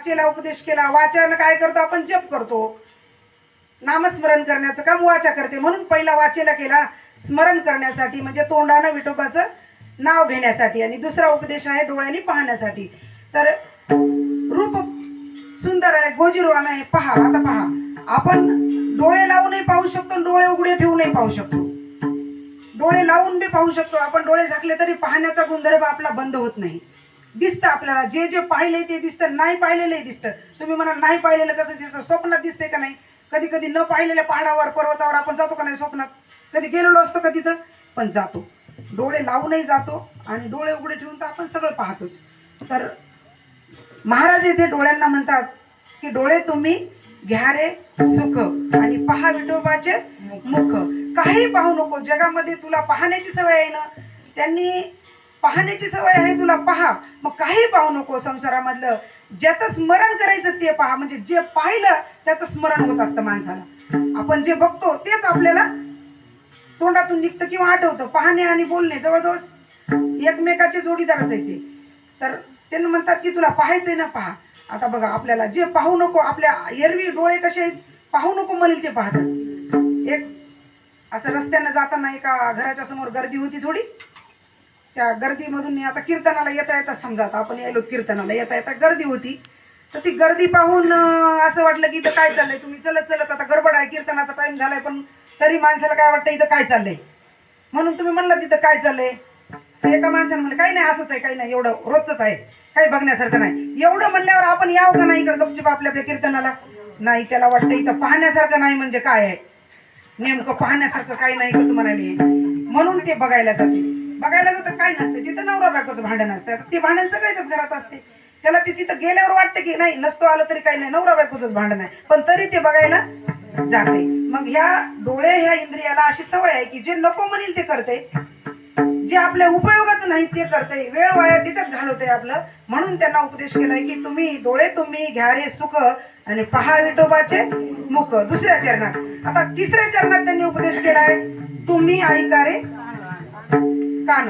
वाचेला उपदेश केला. वाचन काय करतो आपण? जप करतो. नामस्मरण करण्याचं काम वाचा करते. म्हणून पहिला वाचेला केला स्मरण करण्यासाठी, म्हणजे तोंडानं विठोबाचं नाव घेण्यासाठी. आणि दुसरा उपदेश आहे डोळ्यांनी पाहण्यासाठी. तर रूप सुंदर आहे, गोजीरवान आहे. पहा, आता पहा, आपण डोळे लावूनही पाहू शकतो, डोळे उघडे ठेवूनही पाहू शकतो. डोळे लावून बी पाहू शकतो आपण. डोळे झाकले तरी पाहण्याचा गुणधर्म आपला बंद होत नाही. दिसतं आपल्याला, जे जे पाहिले ते दिसतं, नाही पाहिलेलंही दिसतं. तुम्ही म्हणा नाही पाहिलेलं कसं दिसतं? स्वप्नात दिसते का नाही? कधी कधी न पाहिलेल्या पहाडावर पर्वतावर आपण जातो का नाही स्वप्नात? कधी गेलेलो असतो का तिथं? पण जातो. डोळे लावूनही जातो आणि डोळे उघडे ठेवून तर आपण सगळं पाहतोच. तर महाराज येथे डोळ्यांना म्हणतात की डोळे तुम्ही घ्या रे सुख आणि पहा विठोबाचे मुख. काही पाहू नको. जगामध्ये तुला पाहण्याची सवय आहे ना, त्यांनी पाहण्याची सवय आहे तुला, पहा. मग काही पाहू नको संसारामधलं. ज्याचं स्मरण करायचं ते पहा. म्हणजे जे पाहिलं त्याचं स्मरण होत असतं माणसाला. आपण जे बघतो तेच आपल्याला तोंडातून निघतं किंवा आठवतं. पाहणे आणि बोलणे जवळजवळ एकमेकाचे जोडीदारच आहे ते. तर त्यांना म्हणतात की तुला पाहायचंय ना, पहा. आता बघा, आपल्याला जे पाहू नको, आपल्या एरवी डोळे कसे आहेत, पाहू नको म्हणेल ते पाहतात. एक असं रस्त्यानं जाताना एका घराच्या समोर गर्दी होती थोडी. त्या गर्दीमधून आता कीर्तनाला येता येता, समजा आता आपण यायलो कीर्तनाला, येता येता गर्दी होती. तर ती गर्दी पाहून असं वाटलं की इथं काय चाललंय. तुम्ही चलत चलत, आता गडबड आहे, कीर्तनाचा टाइम झालाय, पण तरी माणसाला काय वाटतं इथं काय चाललंय. म्हणून तुम्ही म्हणलं तिथं काय चाललंय. एका माणसानं म्हणलं काही नाही, असंच आहे, काही नाही, एवढं रोजच आहे, काही बघण्यासारखं नाही. एवढं म्हणल्यावर आपण यावं का नाही इकडं गपचिप आपल्या आपल्या कीर्तनाला? नाही, त्याला वाटतं इथं पाहण्यासारखं नाही म्हणजे काय आहे, नेमकं पाहण्यासारखं काही नाही कसं म्हणाले. म्हणून ते बघायला जाते. बघायला जातं काय नसते तिथं, नवरा बायकोचं भांडण असतं. ते भांडण सगळ्याच्याच घरात असते. त्याला ते तिथं गेल्यावर वाटतं की नाही, नसतो आलं तरी काही नाही, नवरा बायकोचंच भांडण आहे, पण तरी ते बघायला जाते. मग ह्या डोळे, ह्या इंद्रियाला अशी सवय आहे की जे नको म्हणेल ते करते, जे आपल्या उपयोगाचं नाही ते करते, वेळ वाया त्याच्यात घालवते आपलं. म्हणून त्यांना उपदेश केलाय की तुम्ही डोळे तुम्ही घ्या रे सुख आणि पहा विठोबाचे मुख. दुसऱ्या चरणात. आता तिसऱ्या चरणात त्यांनी उपदेश केलाय तुम्ही ऐका रे कान.